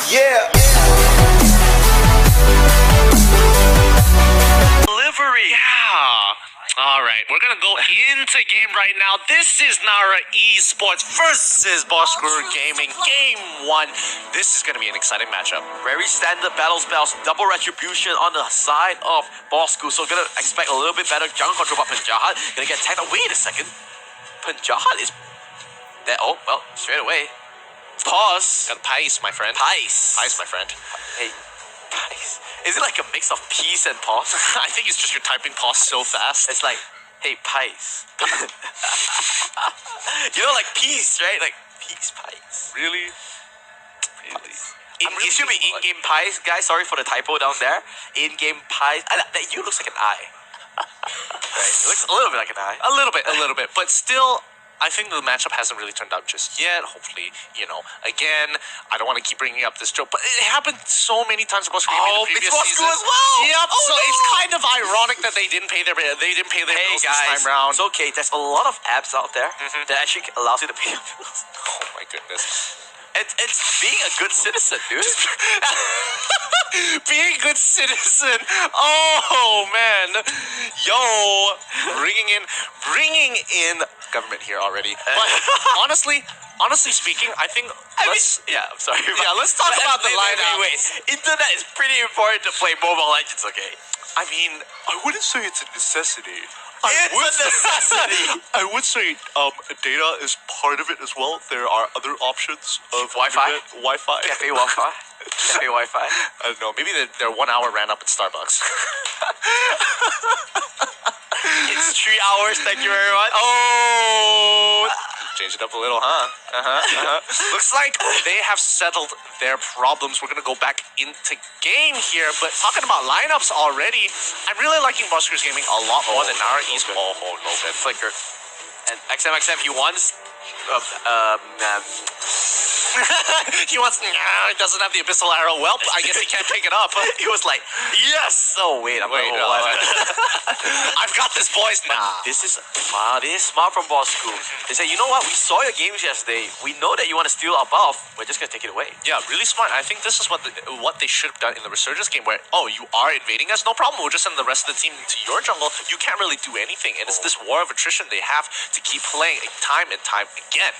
Yeah. Delivery. Yeah. All right, we're gonna go into game right now. This is NARA Esports versus BOSSKURR Gaming, Game 1. This is gonna be an exciting matchup. Very standard battle spells, double retribution on the side of BOSSKURR. So gonna expect a little bit better jungle control by Penjahat. Gonna get tagged. Wait a second. Penjahat is there. Oh, well, straight away. Pause. Got Pais, my friend. Pais. Pais, my friend. Hey, Pais. Is it like a mix of peace and pause? I think it's just you're typing pause so fast. It's like, hey, Pais. You know, like peace, right? Like peace, Pais. Really? It should be in-game Pais, guys. Sorry for the typo down there. In-game Pais. That you looks like an eye. Right. It looks a little bit like an eye. A little bit. But still, I think the matchup hasn't really turned out just yet. Hopefully, again, I don't want to keep bringing up this joke, but it happened so many times in BOSSKURR in the previous season. as well. Yep. Oh, so no. It's kind of ironic that they didn't pay their bills this time round. It's okay. There's a lot of apps out there that actually allows you to pay your bills. Oh my goodness. It's being a good citizen, dude. Being a good citizen. Oh man, yo, bringing in government here already. But honestly speaking, I think I'm sorry. Yeah, let's talk about the lineup. Internet is pretty important to play Mobile Legends. Okay. I mean, I wouldn't say it's a necessity. It's a necessity. I would say data is part of it as well. There are other options of Wi-Fi. Cafe Wi-Fi. Cafe Wi-Fi. I don't know. Maybe their 1 hour ran up at Starbucks. It's 3 hours. Thank you very much. Oh. Change it up a little, huh? Looks like they have settled their problems. We're going to go back into game here. But talking about lineups already, I'm really liking BOSSKURR Gaming a lot more than NARA Esports. Oh, no good. Flicker. And XM, he wants... he wants... he doesn't have the Abyssal Arrow. Well, I guess he can't pick it up. He was like, yes! Oh, wait. I've got this, boys. Nah. This is smart from BOSSKURR. They say, you know what? We saw your games yesterday. We know that you want to steal our buff. We're just going to take it away. Yeah, really smart. I think this is what they should have done in the Resurgence game where, you are invading us? No problem. We'll just send the rest of the team to your jungle. You can't really do anything. And it's this war of attrition they have to keep playing time and time again.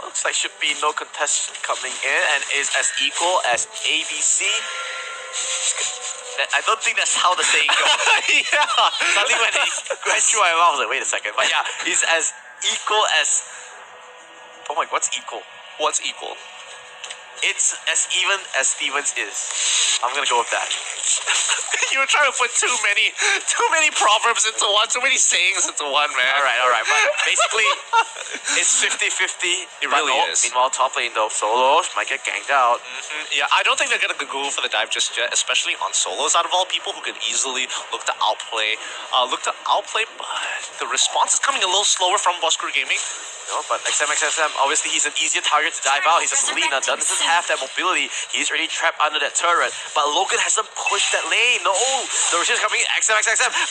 Looks like should be no contestant coming in and is as equal as ABC. I don't think that's how the saying goes. Yeah. Suddenly when it went through my mouth, I was like, wait a second. But yeah, he's as equal as... Oh my God, what's equal? What's equal? It's as even as Stevens is. I'm gonna go with that. You were trying to put too many proverbs into one, too many sayings into one, man. All right. But basically, it's 50-50. It really is. Meanwhile, top lane though, solos might get ganked out. Yeah, I don't think they're gonna go for the dive just yet, especially on solos. Out of all people who could easily look to outplay, but the response is coming a little slower from BOSSKURR Gaming. No, but XM, obviously he's an easier target to dive out. He's a Selena, doesn't have that mobility. He's already trapped under that turret. But Logan hasn't pushed that lane. No, the Roshan's coming in. XM,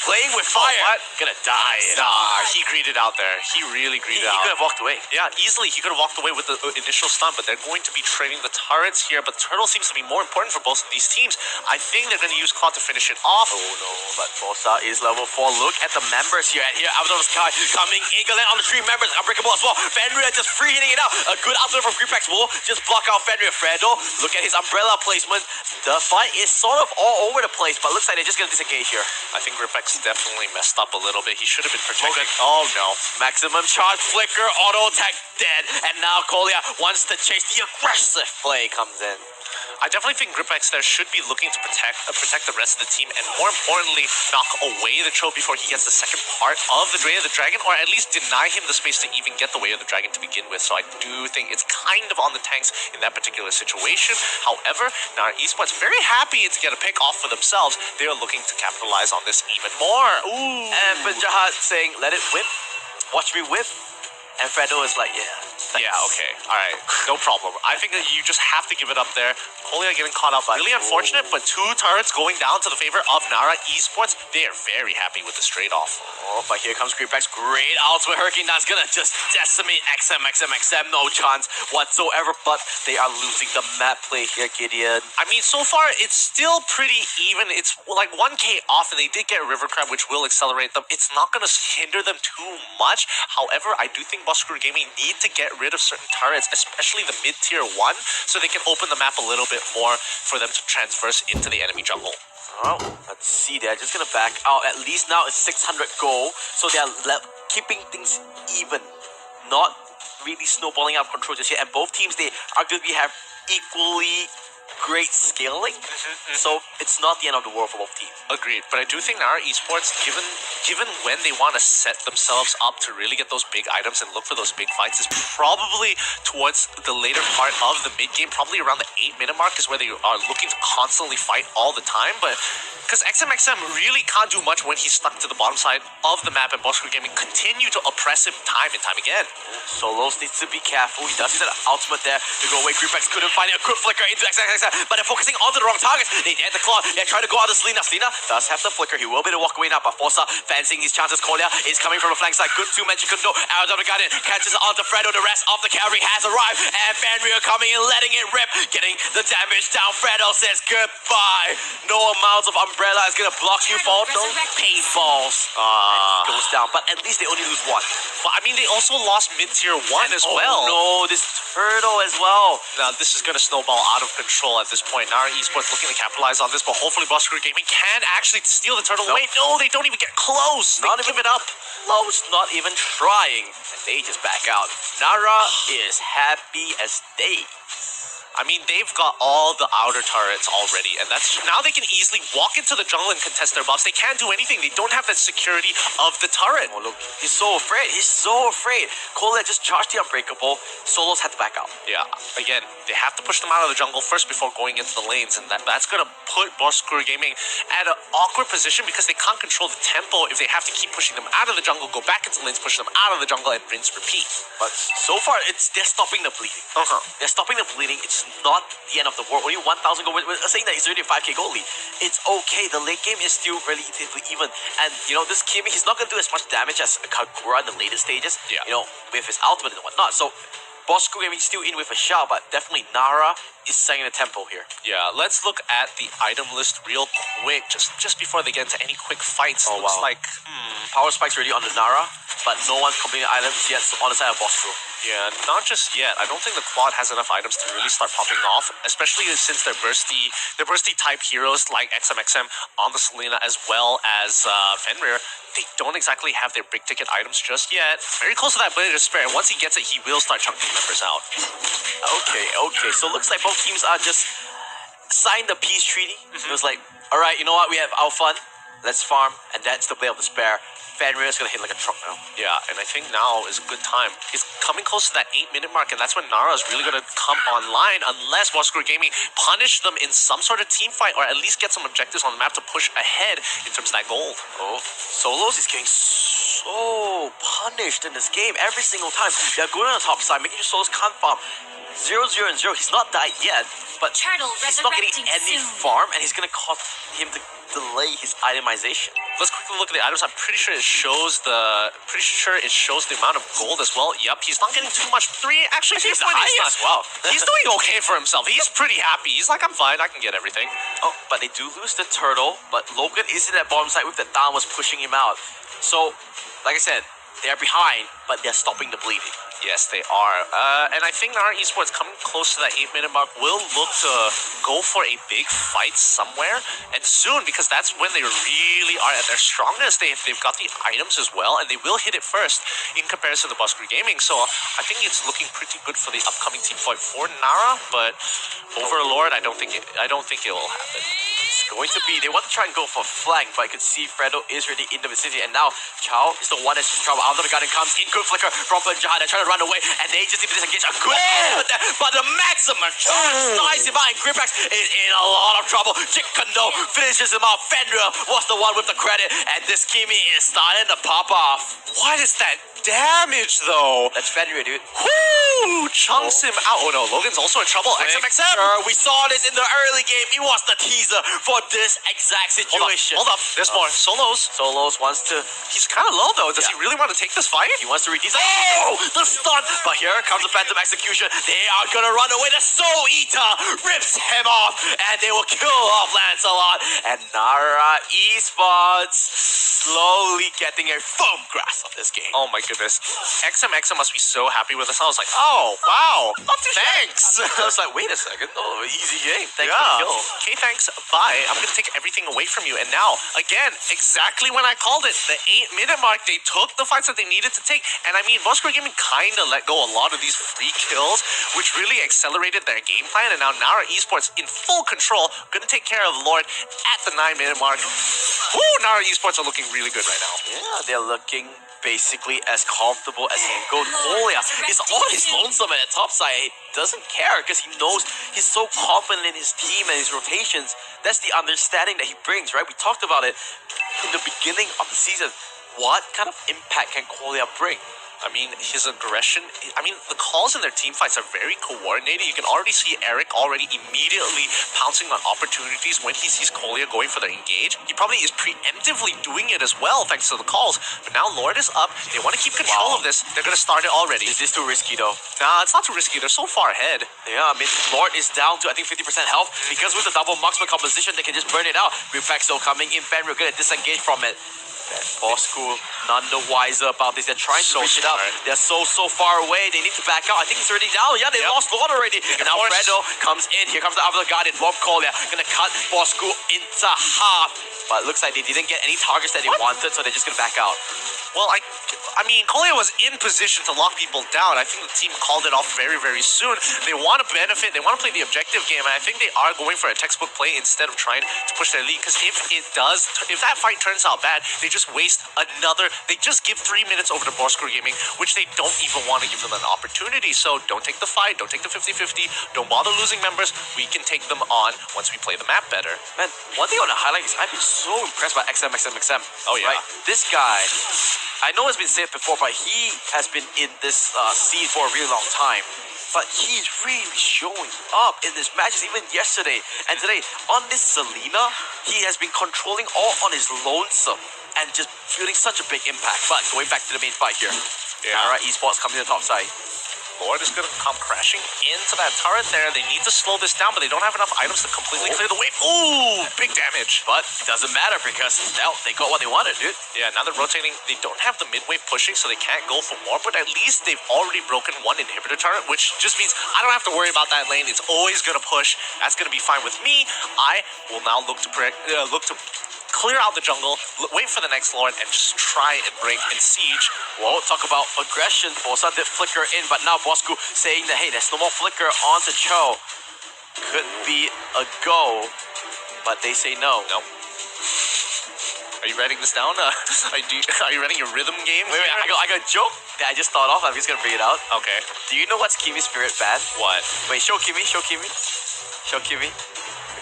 playing with fire. What? Gonna die. Nah, he greeted out there. He really greeted out. He could have walked away. Yeah, easily. He could have walked away with the initial stun, but they're going to be trading the turrets here. But Turtle seems to be more important for both of these teams. I think they're going to use Claw to finish it off. Oh no, but Bossa is level 4. Look at the members here. And here, out of the sky, coming in. Gonna land on the 3 members. Unbreakable as well. Fenrir just free hitting it out. A good outlet from Gripex will just block out Fenrir. Fredo, look at his umbrella placement. The fight is sort of all over the place, but looks like they're just gonna disengage here. I think Gripex definitely messed up a little bit. He should have been protected. Oh no. Maximum charge flicker, auto attack dead. And now Kolia wants to chase. The aggressive play comes in. I definitely think Gripex there should be looking to protect the rest of the team, and more importantly, knock away the troll before he gets the second part of the Way of the Dragon, or at least deny him the space to even get the Way of the Dragon to begin with. So I do think it's kind of on the tanks in that particular situation. However, NARA Esports very happy to get a pick off for themselves. They are looking to capitalize on this even more. Ooh. And Penjahat saying, let it whip. Watch me whip. And Fredo is like, yeah. Yeah, okay. Alright, no problem. I think that you just have to give it up there. Kolia getting caught up. Really unfortunate, but 2 turrets going down to the favor of NARA Esports. They are very happy with this trade-off. Oh, but here comes Creepex. Great ultimate Hurricane that's gonna just decimate XM. No chance whatsoever, but they are losing the map play here, Gideon. I mean, so far, it's still pretty even. It's like 1k off, and they did get River Crab, which will accelerate them. It's not going to hinder them too much. However, I do think BOSSKURR Gaming need to get rid of certain turrets, especially the mid-tier 1, so they can open the map a little bit more for them to transverse into the enemy jungle. Oh, let's see. They're just going to back out. At least now it's 600 gold, so they're keeping things even. Not really snowballing out of control just yet. And both teams, they arguably have equally great scaling, so it's not the end of the world for both teams. Agreed, but I do think NARA Esports, given when they want to set themselves up to really get those big items and look for those big fights, is probably towards the later part of the mid game, probably around the 8-minute mark is where they are looking to constantly fight all the time. But because XM really can't do much when he's stuck to the bottom side of the map, and BOSSKURR Gaming continue to oppress him time and time again. Solos needs to be careful. He does his ultimate there to go away. Creepex couldn't find it. A good flicker into XM, but they're focusing onto the wrong targets. They had the claw. They're trying to go out to Selena. Selena does have the flicker. He will be able to walk away now, but Forza fancying his chances. Kolia is coming from the flank side. Good 2-man Chikundo out of the garden. Catches onto Fredo. The rest of the cavalry has arrived, and Fenrir coming in, letting it rip, getting the damage down. Fredo says goodbye. No amount of umbrella is gonna block you for those paintballs. Goes down, but at least they only lose 1. But I mean, they also lost mid-tier 1 as well. No, this turtle as well. Now, this is going to snowball out of control at this point. NARA Esports looking to capitalize on this, but hopefully BOSSKURR Gaming can actually steal the turtle away. No, they don't even get close. Not even give it up. Close, not even trying. And they just back out. NARA is happy as they. I mean, they've got all the outer turrets already, and that's now they can easily walk into the jungle and contest their buffs. They can't do anything. They don't have that security of the turret. Oh, look, he's so afraid. He's so afraid. Kolia just charged the Unbreakable. Solos had to back out. Yeah, again, they have to push them out of the jungle first before going into the lanes, and that's going to put BOSSKURR Gaming at an awkward position because they can't control the tempo if they have to keep pushing them out of the jungle, go back into the lanes, push them out of the jungle, and rinse, repeat. But so far, they're stopping the bleeding. They're stopping the bleeding. It's not the end of the world. Only 1,000 gold. We're saying that it's already a 5k gold lead. It's okay. The late game is still relatively even. And, you know, this Kimi, he's not going to do as much damage as Kagura in the later stages, yeah, you know, with his ultimate and whatnot. So, BOSSKURR Gaming still in with a shout, but definitely NARA is setting the tempo here. Yeah, let's look at the item list real quick, just before they get into any quick fights. Oh, Looks wow. like, Power Spike's already on the NARA, but no one's completing items yet on the side of BOSSKURR. Yeah, not just yet. I don't think the quad has enough items to really start popping off, especially since they're bursty type heroes like XM on the Selena as well as Fenrir. They don't exactly have their big ticket items just yet. Very close to that Blade of Despair. Once he gets it, he will start chunking members out. Okay. So it looks like both teams are just signed the peace treaty. It was like, all right, you know what? We have our fun. Let's farm, and that's the Blade of Despair. Fenrir is gonna hit like a truck now. Yeah, and I think now is a good time. He's coming close to that 8-minute mark, and that's when NARA is really gonna come online, unless BOSSKURR Gaming punish them in some sort of team fight, or at least get some objectives on the map to push ahead in terms of that gold. Oh, Solos is getting so punished in this game every single time. They're going on the top side, making sure Solos can't farm. 0-0 and 0. He's not died yet, but he's not getting any farm, and he's gonna cause him to delay his itemization. Let's quickly look at the items. I'm pretty sure it shows the amount of gold as well. Yep, he's not getting too much. 3, actually, he's the highest. Wow. He's doing okay for himself. He's pretty happy. He's like, I'm fine. I can get everything. Oh, but they do lose the turtle. But Logan is in that bottom side with the down was pushing him out. So, like I said, they're behind, but they're stopping the bleeding. Yes, they are. And I think NARA Esports coming close to that 8-minute mark will look to go for a big fight somewhere and soon, because that's when they really are at their strongest. They've got the items as well, and they will hit it first in comparison to BOSSKURR Gaming. So I think it's looking pretty good for the upcoming team fight for NARA, but Overlord, I don't think it will happen. It's going to be, they want to try and go for flank, but I could see Fredo is already in the vicinity, and now Chow is the one that's in trouble. Out of the garden comes in, good flicker from Punjahar. They're trying to run away, and they just need to disengage a good but the maximum charge slides him out, and Gripax is in a lot of trouble. Chikundo finishes him off. Fenrir was the one with the credit, and this Kimi is starting to pop off. What is that damage, though. That's Fenrir, dude. Woo! Chunks him out. Oh no, Logan's also in trouble. XMXM. We saw this in the early game. It was the teaser for this exact situation. Hold up. There's more. Solos. Solos wants to... He's kind of low, though. Does he really want to take this fight? He wants to redeem. Oh! The stun! But here comes the Phantom Execution. They are going to run away. The Soul Eater rips him off. And they will kill off Lancelot. And NARA Esports slowly getting a firm grasp of this game. Oh my goodness. XMXM must be so happy with this. I was like, oh, wow. Thanks. I was like, wait a second. Oh, easy game. Thanks for the Yeah. kill. Okay, thanks. Bye. I'm going to take everything away from you. And now, again, exactly when I called it, the 8-minute mark, they took the fights that they needed to take. And I mean, BOSSKURR Gaming kind of let go a lot of these free kills, which really accelerated their game plan. And now NARA Esports in full control, going to take care of Lord at the 9-minute mark. Woo, NARA Esports are looking really good right now. Yeah, they're looking basically as comfortable as he can go. Kolia is on his lonesome at the top side. He doesn't care because he knows he's so confident in his team and his rotations. That's the understanding that he brings, right? We talked about it in the beginning of the season. What kind of impact can Kolia bring? I mean, his aggression, I mean, the calls in their team fights are very coordinated. You can already see Eric already immediately pouncing on opportunities when he sees Kolia going for the engage. He probably is preemptively doing it as well, thanks to the calls. But now Lord is up. They want to keep control of this. They're going to start it already. Is this too risky, though? Nah, it's not too risky. They're so far ahead. Yeah, I mean, Lord is down to, I think, 50% health. Because with the double marksman composition, they can just burn it out. Gripex still coming in. Fenrir going to disengage from it. BOSSKURR none the wiser about this. They're trying to reach it out. They're so far away. They need to back out. I think it's already down. Yeah, they lost Lord already. And now Fredo comes in. Here comes the other Guardian. Bob Kolia gonna cut BOSSKURR into half. But it looks like they didn't get any targets that they wanted, so they're just gonna back out. Well, I mean, Kolia was in position to lock people down. I think the team called it off very, very soon. They want to benefit. They want to play the objective game, and I think they are going for a textbook play instead of trying to push their lead. Because if that fight turns out bad, they just waste another. They just give 3 minutes over to BOSSKURR Gaming, which they don't even want to give them an opportunity. So don't take the fight. Don't take the 50-50. Don't bother losing members. We can take them on once we play the map better. Man, one thing I want to highlight is I've been so impressed by XMXM. Oh yeah, right? This guy. I know it's been said before, but he has been in this scene for a really long time. But he's really showing up in these matches, even yesterday and today. On this Selena, he has been controlling all on his lonesome and just feeling such a big impact. But going back to the main fight here, NARA Esports coming to the top side. Lord is going to come crashing into that turret there. They need to slow this down, but they don't have enough items to completely clear the wave. Ooh, big damage. But it doesn't matter because now they got what they wanted, dude. Yeah, now they're rotating. They don't have the mid-wave pushing, so they can't go for more, but at least they've already broken one inhibitor turret, which just means I don't have to worry about that lane. It's always going to push. That's going to be fine with me. I will now look to clear out the jungle, wait for the next Lord, and just try and break and siege. Well, talk about aggression. Bosa did flicker in, but now BOSSKURR saying that, hey, there's no more flicker onto Cho. Could be a go, but they say no. No. Are you writing this down? Are you writing your rhythm game? Wait, I got a joke that I just thought of. I'm just gonna bring it out. Okay. Do you know what's Kimi's favorite band? What? Wait, show Kimi. If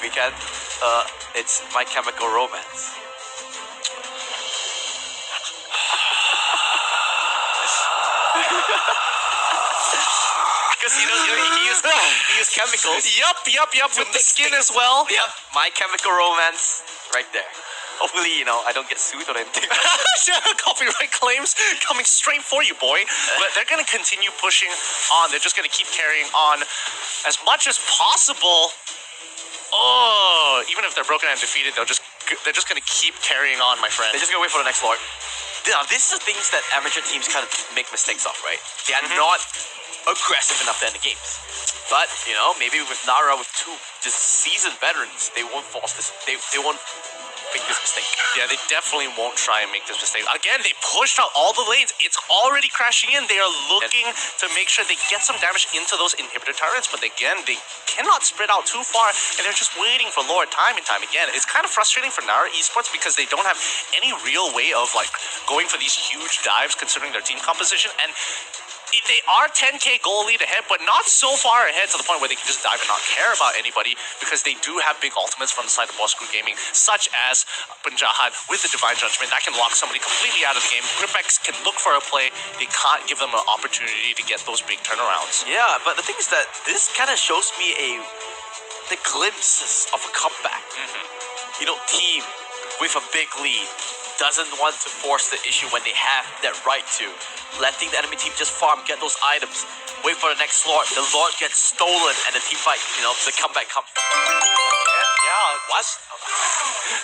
we can. It's My Chemical Romance. Because he used chemicals. Yup. With the skin as well. Yep. My Chemical Romance, right there. Hopefully, I don't get sued or anything. Copyright claims coming straight for you, boy. But they're going to continue pushing on. They're just going to keep carrying on as much as possible. Oh, even if they're broken and defeated, they're just going to keep carrying on, my friend. They're just going to wait for the next Lord. Now, this is the things that amateur teams kind of make mistakes of, right? They are not aggressive enough to end the games. But, maybe with NARA, with two just seasoned veterans, they won't force this. They won't make this mistake. Yeah, they definitely won't try and make this mistake. Again, they pushed out all the lanes. It's already crashing in. They are looking to make sure they get some damage into those inhibitor turrets, but again, they cannot spread out too far, and they're just waiting for Lord time and time again. It's kind of frustrating for NARA Esports because they don't have any real way of going for these huge dives considering their team composition, and they are 10k goal lead ahead, but not so far ahead to the point where they can just dive and not care about anybody, because they do have big ultimates from the side of BOSSKURR Gaming, such as Punjahat with the Divine Judgment. That can lock somebody completely out of the game. Gripex can look for a play. They can't give them an opportunity to get those big turnarounds. Yeah, but the thing is that this kind of shows me the glimpses of a comeback. You know, team with a big lead doesn't want to force the issue when they have that right to. Letting the enemy team just farm, get those items, wait for the next Lord. The Lord gets stolen and the team fight, you know, the comeback comes. Yeah, what?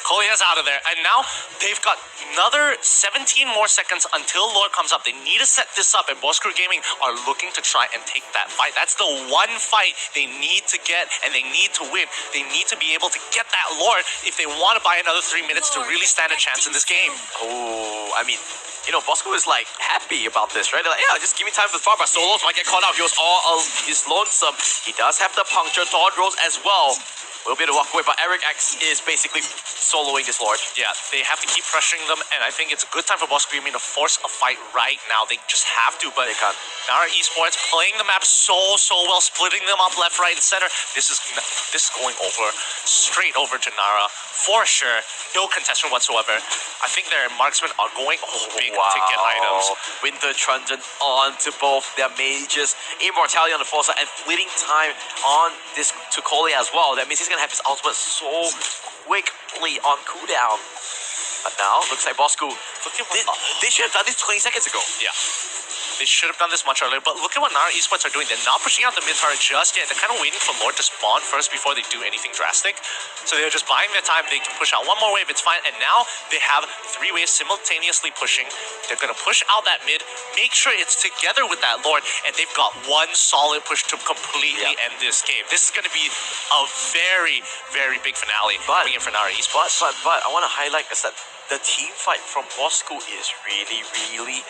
Kolia's out of there, and now they've got another 17 more seconds until Lord comes up. They need to set this up, and BOSSKURR Gaming are looking to try and take that fight. That's the one fight they need to get, and they need to win. They need to be able to get that Lord if they want to buy another 3 minutes to really stand a chance in this game. Oh, I mean, you know, BOSSKURR is like happy about this, right? They're like, yeah, just give me time for the far, but Solos might get caught out. He's lonesome. He does have the puncture, Dawn Rose as well. Will be able to walk away, but Eric X is basically soloing this Lord. Yeah, they have to keep pressuring them, and I think it's a good time for BOSSKURR Gaming to force a fight right now. They just have to, but they can't. NARA Esports playing the map so well, splitting them up left, right, and center. This is going over, straight over to NARA for sure. No contestant whatsoever. I think their marksmen are going big to get items. Winter Truncheon onto both their mages. Immortality on the force and fleeting time on this Tukoli as well. That means he's gonna have his ultimate so quickly on cooldown. But now looks like BOSSKURR. They should have done this 20 seconds ago. Yeah. They should have done this much earlier, but look at what NARA Esports are doing. They're not pushing out the mid turret just yet. They're kind of waiting for Lord to spawn first before they do anything drastic. So they're just buying their time. They can push out one more wave, it's fine. And now they have 3 waves simultaneously pushing. They're going to push out that mid, make sure it's together with that Lord, and they've got one solid push to completely end this game. This is going to be a very, very big finale coming in for NARA Esports. But I want to highlight is that the team fight from BOSSKURR is really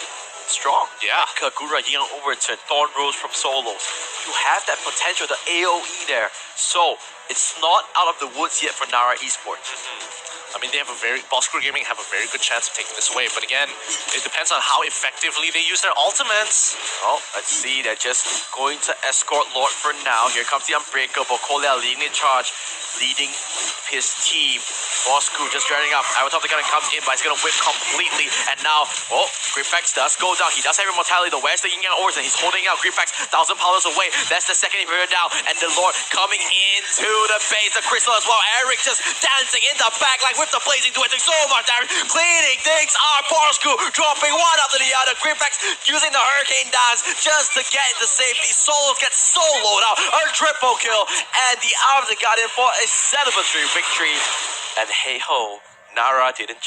strong. Yeah. Kagura, Young Overturn, Dawn Rose from Solos. You have that potential, the AoE there. So it's not out of the woods yet for NARA Esports. I mean, BOSSKURR Gaming have a very good chance of taking this away. But again, it depends on how effectively they use their ultimates. Well, let's see. They're just going to escort Lord for now. Here comes the Unbreakable. Kolea leading in charge, leading his team. BOSSKURR just drowning up. Avatar the Gunner comes in, but he's going to whip completely. And now, Gripex does go down. He does have immortality, though. Where's the Yin Yang Origin? He's holding out Gripex 1,000 powers away. That's the second inhibitor down. And the Lord coming into the base. The Crystal as well. Eric just dancing in the back like with the blazing, doing so much damage. Cleaning things are BOSSKURR dropping one after the other. Gripex using the Hurricane Dance just to get into safety. Solos gets soloed out. A triple kill. And the Avatar got in for a celebratory victory. And hey ho, NARA didn't